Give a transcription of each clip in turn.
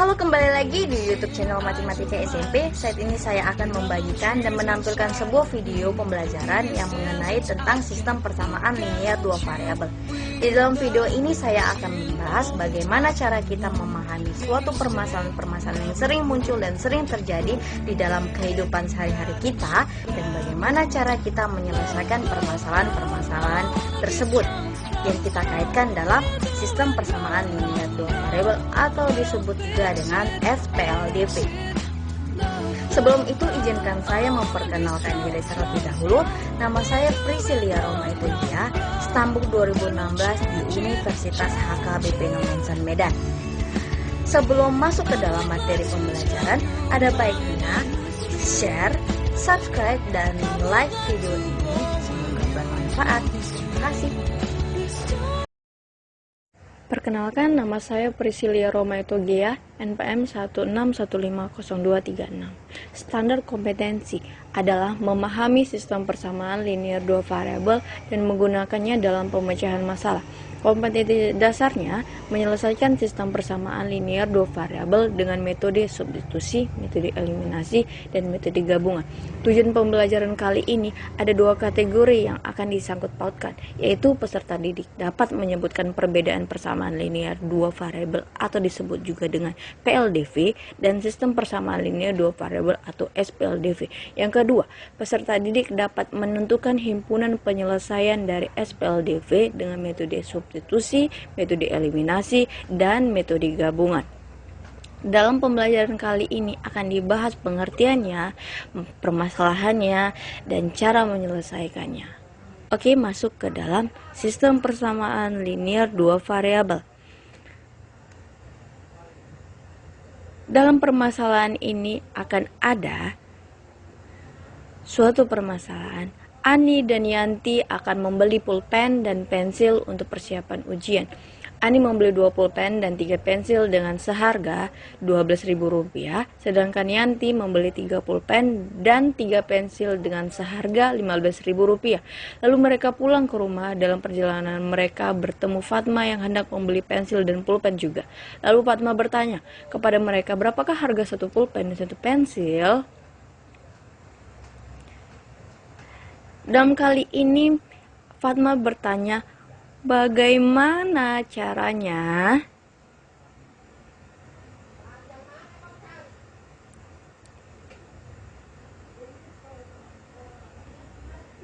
Halo, kembali lagi di YouTube channel Matematika SMP. Saat ini saya akan membagikan dan menampilkan sebuah video pembelajaran yang mengenai tentang sistem persamaan linear dua variabel. Di dalam video ini saya akan membahas bagaimana cara kita memahami suatu permasalahan-permasalahan yang sering muncul dan sering terjadi di dalam kehidupan sehari-hari kita, dan bagaimana cara kita menyelesaikan permasalahan-permasalahan tersebut yang kita kaitkan dalam sistem persamaan linear dua variabel atau disebut juga dengan SPLDV. Sebelum itu, izinkan saya memperkenalkan diri terlebih dahulu. Nama saya Priscilia Roma Itugia, Stambuk 2016 di Universitas HKBP Nomensan Medan. Sebelum masuk ke dalam materi pembelajaran, ada baiknya share, subscribe, dan like video ini. Semoga bermanfaat. Terima kasih. Perkenalkan, nama saya Priscilia Roma Itugia, NPM 16150236. Standar kompetensi adalah memahami sistem persamaan linear dua variabel dan menggunakannya dalam pemecahan masalah. Kompetensi dasarnya menyelesaikan sistem persamaan linear dua variabel dengan metode substitusi, metode eliminasi, dan metode gabungan. Tujuan pembelajaran kali ini ada dua kategori yang akan disangkut pautkan, yaitu peserta didik dapat menyebutkan perbedaan persamaan linear dua variabel atau disebut juga dengan PLDV, dan sistem persamaan linear dua variabel atau SPLDV. Yang kedua, peserta didik dapat menentukan himpunan penyelesaian dari SPLDV dengan metode substitusi, metode eliminasi, dan metode gabungan. Dalam pembelajaran kali ini akan dibahas pengertiannya, permasalahannya, dan cara menyelesaikannya. Oke, masuk ke dalam sistem persamaan linear dua variabel. Dalam permasalahan ini akan ada suatu permasalahan. Ani dan Yanti akan membeli pulpen dan pensil untuk persiapan ujian. Ani membeli 2 pulpen dan 3 pensil dengan seharga Rp12.000, sedangkan Yanti membeli 3 pulpen dan 3 pensil dengan seharga Rp15.000. Lalu mereka pulang ke rumah. Dalam perjalanan mereka bertemu Fatma yang hendak membeli pensil dan pulpen juga. Lalu Fatma bertanya kepada mereka, berapakah harga satu pulpen dan satu pensil? Dalam kali ini Fatma bertanya, bagaimana caranya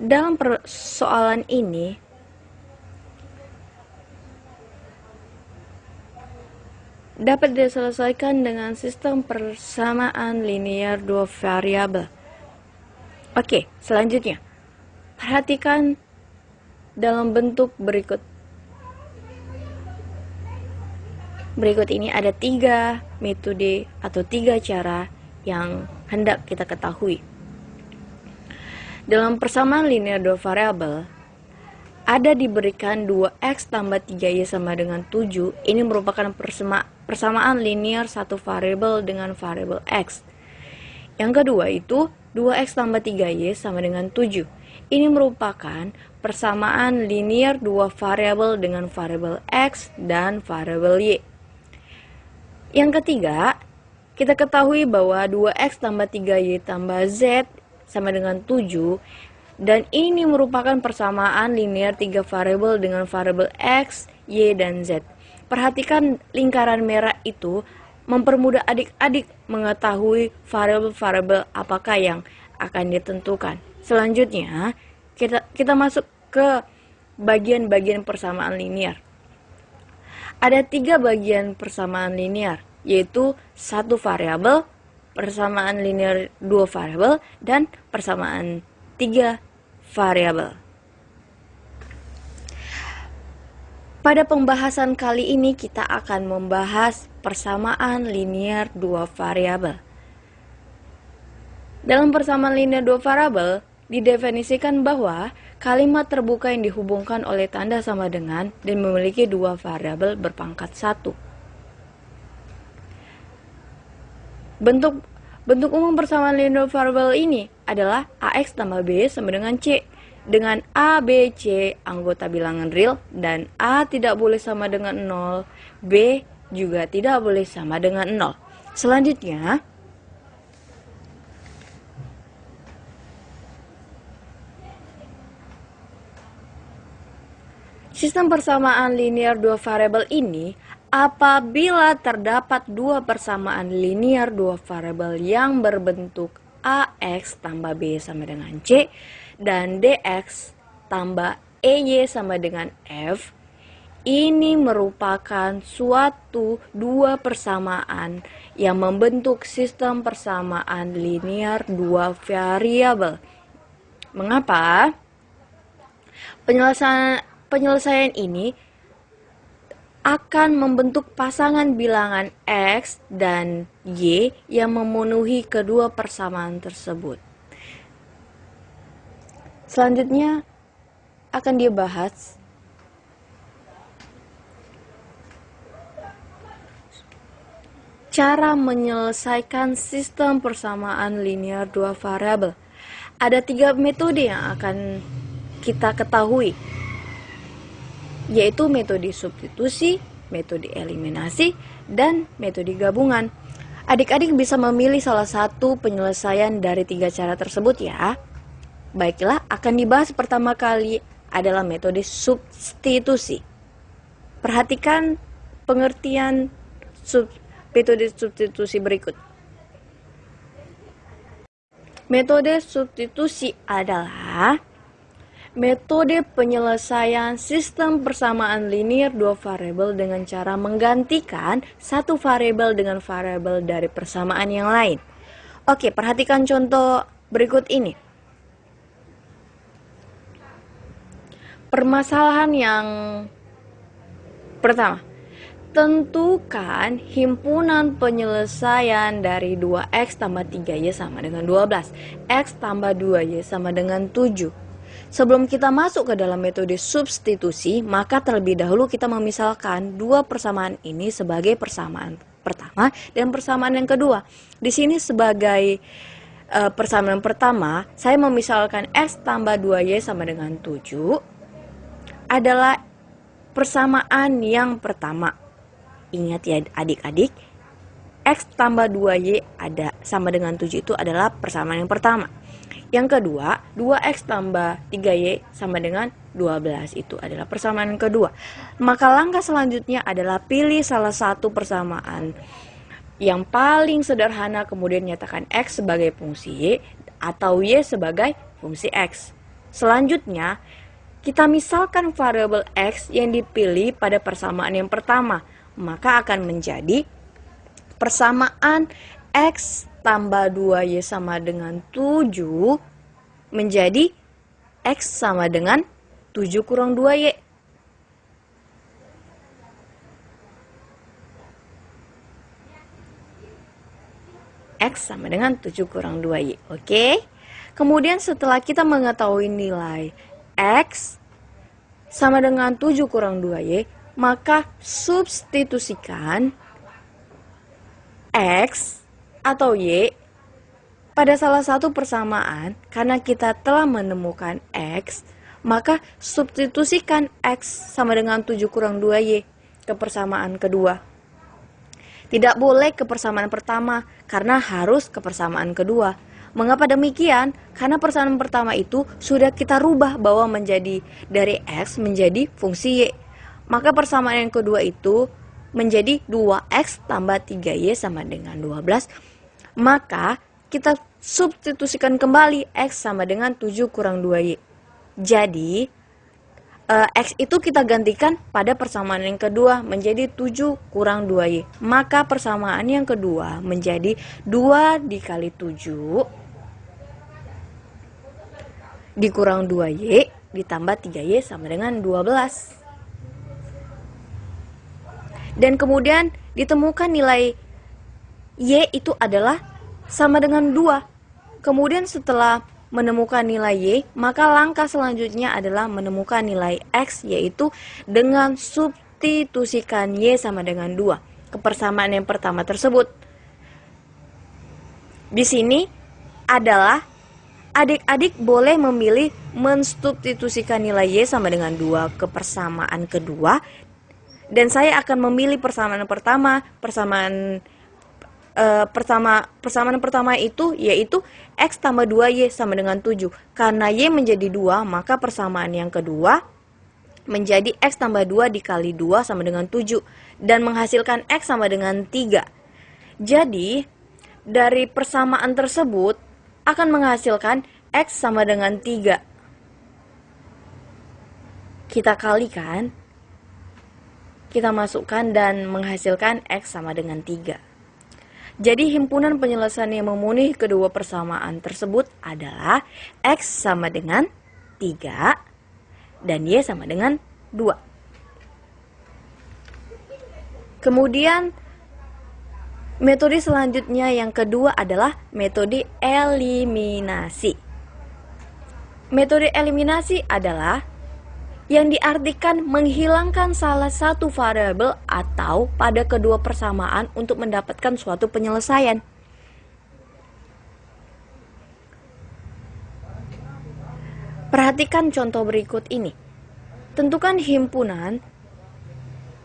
dalam persoalan ini dapat diselesaikan dengan sistem persamaan linear dua variabel. Oke, selanjutnya perhatikan dalam bentuk berikut. Berikut ini ada 3 metode atau 3 cara yang hendak kita ketahui. Dalam persamaan linear dua variabel, ada diberikan 2x tambah 3y sama dengan 7. Ini merupakan persamaan linear satu variabel dengan variabel x. Yang kedua itu 2x tambah 3y sama dengan 7. Ini merupakan persamaan linear dua variabel dengan variabel x dan variabel y. Yang ketiga, kita ketahui bahwa 2x tambah 3y tambah z sama dengan 7, dan ini merupakan persamaan linear 3 variabel dengan variabel x, y, dan z. Perhatikan lingkaran merah itu mempermudah adik-adik mengetahui variabel-variabel apakah yang akan ditentukan. Selanjutnya, kita masuk ke bagian-bagian persamaan linear. Ada 3 bagian persamaan linear, yaitu satu variabel, persamaan linear 2 variabel, dan persamaan 3 variabel. Pada pembahasan kali ini kita akan membahas persamaan linear 2 variabel. Dalam persamaan linear 2 variabel didefinisikan bahwa kalimat terbuka yang dihubungkan oleh tanda sama dengan dan memiliki 2 variabel berpangkat 1. Bentuk umum persamaan linear variabel ini adalah AX tambah B sama dengan C, dengan A, B, C anggota bilangan real dan A tidak boleh sama dengan 0, B juga tidak boleh sama dengan 0. Selanjutnya, sistem persamaan linear dua variabel ini apabila terdapat dua persamaan linear dua variabel yang berbentuk AX tambah B sama dengan C dan DX tambah EY sama dengan F, ini merupakan suatu dua persamaan yang membentuk sistem persamaan linear dua variabel. Mengapa? Penyelesaian ini akan membentuk pasangan bilangan X dan Y yang memenuhi kedua persamaan tersebut. Selanjutnya akan dibahas cara menyelesaikan sistem persamaan linear dua variabel. Ada 3 metode yang akan kita ketahui, yaitu metode substitusi, metode eliminasi, dan metode gabungan. Adik-adik bisa memilih salah satu penyelesaian dari 3 cara tersebut ya. Baiklah, akan dibahas pertama kali adalah metode substitusi. Perhatikan pengertian metode substitusi berikut. Metode substitusi adalah metode penyelesaian sistem persamaan linear dua variabel dengan cara menggantikan satu variabel dengan variabel dari persamaan yang lain. Oke, perhatikan contoh berikut ini. Permasalahan yang pertama, tentukan himpunan penyelesaian dari 2x tambah 3y sama dengan 12, x tambah 2y sama dengan 7. Sebelum kita masuk ke dalam metode substitusi, maka terlebih dahulu kita memisalkan dua persamaan ini sebagai persamaan pertama dan persamaan yang kedua. Di sini sebagai persamaan pertama, saya memisalkan x tambah 2y sama dengan 7 adalah persamaan yang pertama. Ingat ya adik-adik, x tambah 2y ada sama dengan 7 itu adalah persamaan yang pertama. Yang kedua, 2x tambah 3y sama dengan 12 itu adalah persamaan yang kedua. Maka langkah selanjutnya adalah pilih salah satu persamaan yang paling sederhana, kemudian nyatakan x sebagai fungsi y atau y sebagai fungsi x. Selanjutnya, kita misalkan variabel x yang dipilih pada persamaan yang pertama, maka akan menjadi persamaan x tambah 2y sama dengan 7 menjadi x sama dengan 7 kurang 2y. X sama dengan 7 kurang 2y. Oke. Kemudian setelah kita mengetahui nilai x sama dengan 7 kurang 2y, maka substitusikan x atau y pada salah satu persamaan. Karena kita telah menemukan x, maka substitusikan x sama dengan 7 kurang 2y ke persamaan kedua. Tidak boleh ke persamaan pertama, karena harus ke persamaan kedua. Mengapa demikian? Karena persamaan pertama itu sudah kita rubah bahwa menjadi dari x menjadi fungsi y. Maka persamaan yang kedua itu menjadi 2x tambah 3y sama dengan 12. Maka kita substitusikan kembali x sama dengan 7 kurang 2y. Jadi x itu kita gantikan pada persamaan yang kedua menjadi 7 kurang 2y. Maka persamaan yang kedua menjadi 2 dikali 7 dikurang 2y ditambah 3y sama dengan 12. Dan kemudian ditemukan nilai y itu adalah sama dengan 2. Kemudian setelah menemukan nilai y, maka langkah selanjutnya adalah menemukan nilai x, yaitu dengan substitusikan y sama dengan 2 ke persamaan yang pertama tersebut. Di sini adalah adik-adik boleh memilih mensubstitusikan nilai y sama dengan 2 ke persamaan kedua. Dan saya akan memilih persamaan pertama, persamaan persamaan pertama itu yaitu X tambah 2Y sama dengan 7. Karena Y menjadi 2, maka persamaan yang kedua menjadi X tambah 2 dikali 2 sama dengan 7. Dan menghasilkan X sama dengan 3. Jadi, dari persamaan tersebut akan menghasilkan X sama dengan 3. Kita kalikan, kita masukkan dan menghasilkan X sama dengan 3. Jadi himpunan penyelesaian yang memenuhi kedua persamaan tersebut adalah X sama dengan 3 dan Y sama dengan 2. Kemudian metode selanjutnya yang kedua adalah metode eliminasi. Metode eliminasi adalah yang diartikan menghilangkan salah satu variabel atau pada kedua persamaan untuk mendapatkan suatu penyelesaian. Perhatikan contoh berikut ini. Tentukan himpunan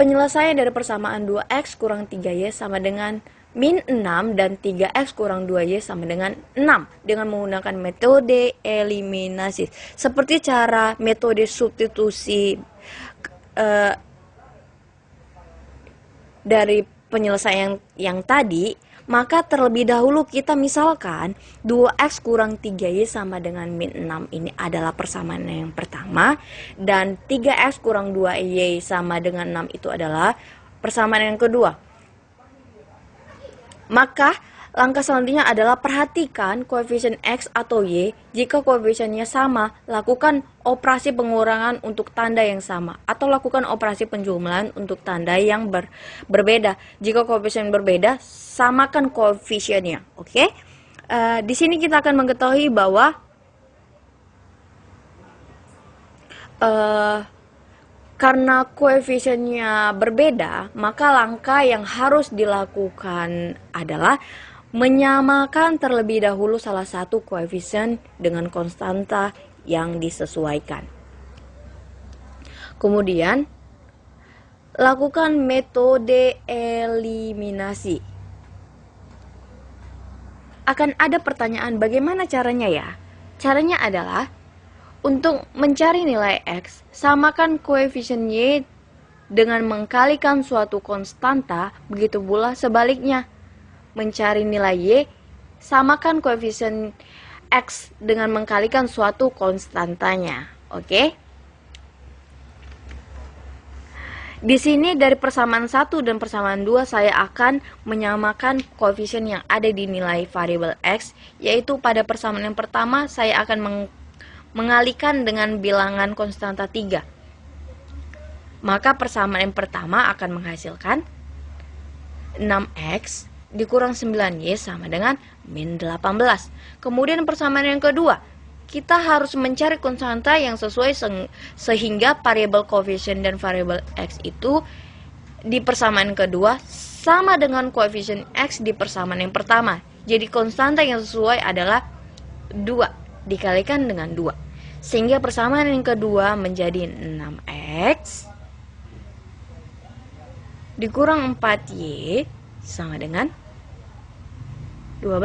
penyelesaian dari persamaan 2x kurang 3y sama dengan min 6 dan 3x kurang 2y sama dengan 6 dengan menggunakan metode eliminasi. Seperti cara metode substitusi dari penyelesaian yang tadi, maka terlebih dahulu kita misalkan 2x kurang 3y sama dengan min 6 ini adalah persamaan yang pertama, dan 3x kurang 2y sama dengan 6 itu adalah persamaan yang kedua. Maka langkah selanjutnya adalah perhatikan koefisien X atau Y. Jika koefisiennya sama, lakukan operasi pengurangan untuk tanda yang sama atau lakukan operasi penjumlahan untuk tanda yang berbeda. Jika koefisien berbeda, samakan koefisiennya. Oke? Di sini kita akan mengetahui bahwa karena koefisiennya berbeda, maka langkah yang harus dilakukan adalah menyamakan terlebih dahulu salah satu koefisien dengan konstanta yang disesuaikan. Kemudian, lakukan metode eliminasi. Akan ada pertanyaan, bagaimana caranya ya? Caranya adalah untuk mencari nilai X, samakan koefisien Y dengan mengkalikan suatu konstanta, begitu pula sebaliknya. Mencari nilai Y, samakan koefisien X dengan mengkalikan suatu konstantanya. Oke? Di sini dari persamaan 1 dan persamaan 2 saya akan menyamakan koefisien yang ada di nilai variabel X, yaitu pada persamaan yang pertama saya akan mengalihkan dengan bilangan konstanta 3. Maka persamaan yang pertama akan menghasilkan 6x dikurang 9y sama dengan min 18. Kemudian persamaan yang kedua, kita harus mencari konstanta yang sesuai sehingga variabel koefisien dan variabel x itu di persamaan kedua sama dengan koefisien x di persamaan yang pertama. Jadi konstanta yang sesuai adalah 2 dikalikan dengan 2. Sehingga persamaan yang kedua menjadi 6x dikurang 4y sama dengan 12.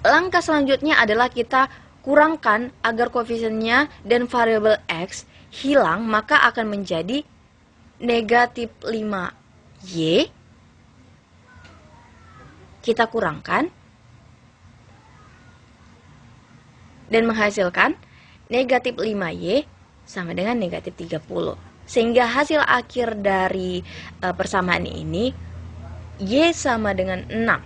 Langkah selanjutnya adalah kita kurangkan agar koefisiennya dan variabel x hilang, maka akan menjadi negatif 5y. Kita kurangkan dan menghasilkan negatif 5y sama dengan negatif 30. Sehingga hasil akhir dari persamaan ini y sama dengan 6.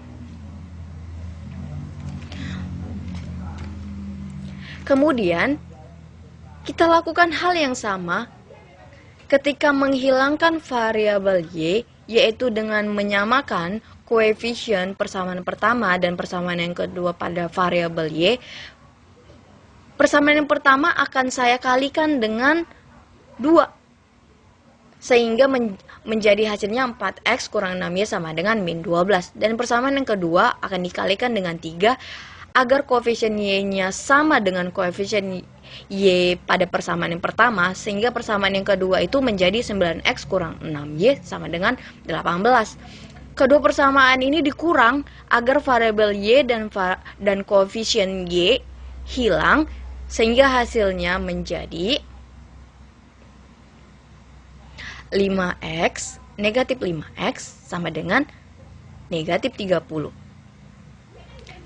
Kemudian kita lakukan hal yang sama ketika menghilangkan variabel y, yaitu dengan menyamakan koefisien persamaan pertama dan persamaan yang kedua pada variabel y. Persamaan yang pertama akan saya kalikan dengan 2. Sehingga menjadi hasilnya 4x kurang 6y sama dengan min 12. Dan persamaan yang kedua akan dikalikan dengan 3 agar koefisien y-nya sama dengan koefisien Y pada persamaan yang pertama, sehingga persamaan yang kedua itu menjadi 9X kurang 6Y sama dengan 18. Kedua persamaan ini dikurang agar variabel Y dan koefisien Y hilang, sehingga hasilnya menjadi 5X, negatif 5X sama dengan negatif 30.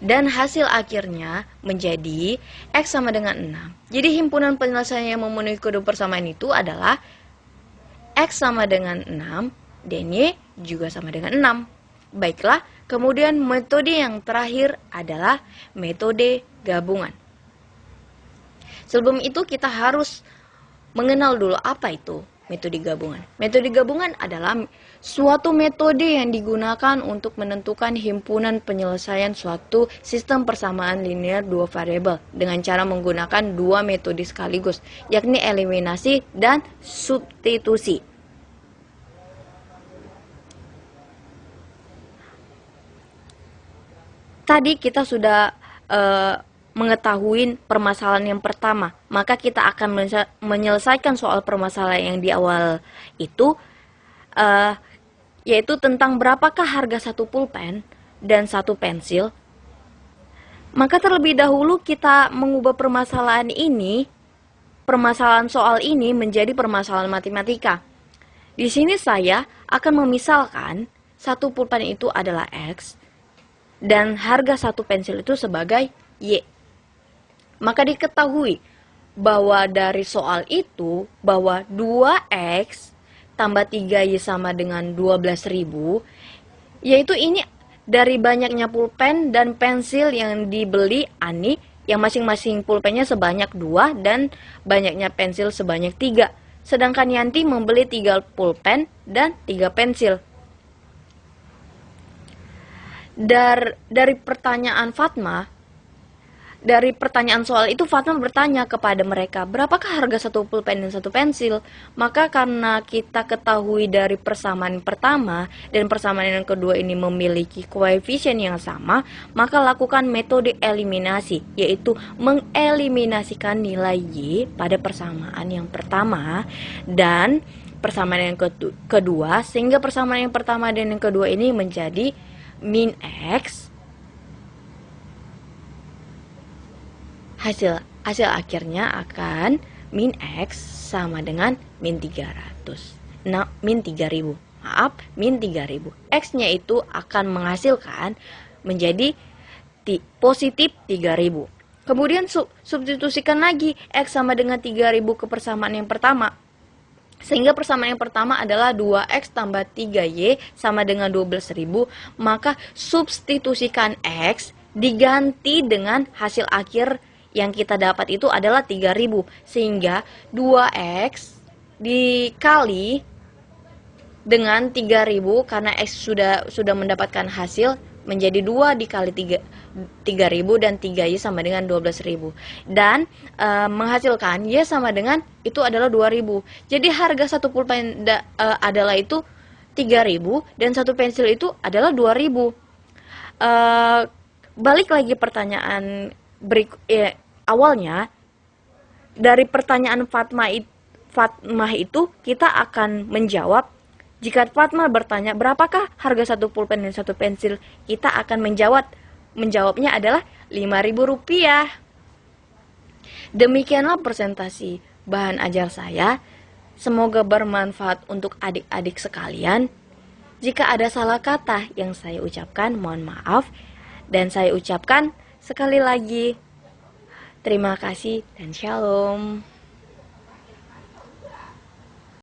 Dan hasil akhirnya menjadi X sama dengan 6. Jadi himpunan penyelesaian yang memenuhi kedua persamaan itu adalah X sama dengan 6 dan Y juga sama dengan 6. Baiklah, kemudian metode yang terakhir adalah metode gabungan. Sebelum itu kita harus mengenal dulu apa itu metode gabungan. Metode gabungan adalah suatu metode yang digunakan untuk menentukan himpunan penyelesaian suatu sistem persamaan linear dua variabel dengan cara menggunakan dua metode sekaligus, yakni eliminasi dan substitusi. Tadi kita sudah mengetahui permasalahan yang pertama, maka kita akan menyelesaikan soal permasalahan yang di awal itu, yaitu tentang berapakah harga satu pulpen dan satu pensil. Maka terlebih dahulu kita mengubah permasalahan soal ini menjadi permasalahan matematika. Di sini saya akan memisalkan satu pulpen itu adalah X dan harga satu pensil itu sebagai Y. Maka diketahui bahwa dari soal itu bahwa 2X tambah 3Y sama dengan 12.000, yaitu ini dari banyaknya pulpen dan pensil yang dibeli Ani, yang masing-masing pulpennya sebanyak 2 dan banyaknya pensil sebanyak 3. Sedangkan Yanti membeli 3 pulpen dan 3 pensil. Dari pertanyaan soal itu Fatma bertanya kepada mereka, berapakah harga satu pulpen dan satu pensil? Maka karena kita ketahui dari persamaan pertama dan persamaan yang kedua ini memiliki koefisien yang sama, maka lakukan metode eliminasi, yaitu mengeliminasikan nilai Y pada persamaan yang pertama dan persamaan yang kedua, sehingga persamaan yang pertama dan yang kedua ini menjadi min X. Hasil akhirnya akan min X sama dengan min 300. Nah, min 3000. Min 3000. X-nya itu akan menghasilkan menjadi positif 3000. Kemudian substitusikan lagi X sama dengan 3000 ke persamaan yang pertama. Sehingga persamaan yang pertama adalah 2X tambah 3Y sama dengan 12.000. Maka substitusikan X diganti dengan hasil akhir yang kita dapat itu adalah 3.000. Sehingga 2X dikali dengan 3.000 karena X sudah mendapatkan hasil menjadi 2 dikali 3.000 dan 3Y sama dengan 12.000. Dan menghasilkan Y sama dengan itu adalah 2.000. Jadi harga satu pulpen adalah itu 3.000 dan satu pensil itu adalah 2.000. Balik lagi pertanyaan awalnya, dari pertanyaan Fatma itu kita akan menjawab. Jika Fatma bertanya berapakah harga satu pulpen dan satu pensil, kita akan menjawabnya adalah Rp5.000. Demikianlah presentasi bahan ajar saya. Semoga bermanfaat untuk adik-adik sekalian. Jika ada salah kata yang saya ucapkan, mohon maaf. Dan saya ucapkan sekali lagi, terima kasih dan shalom.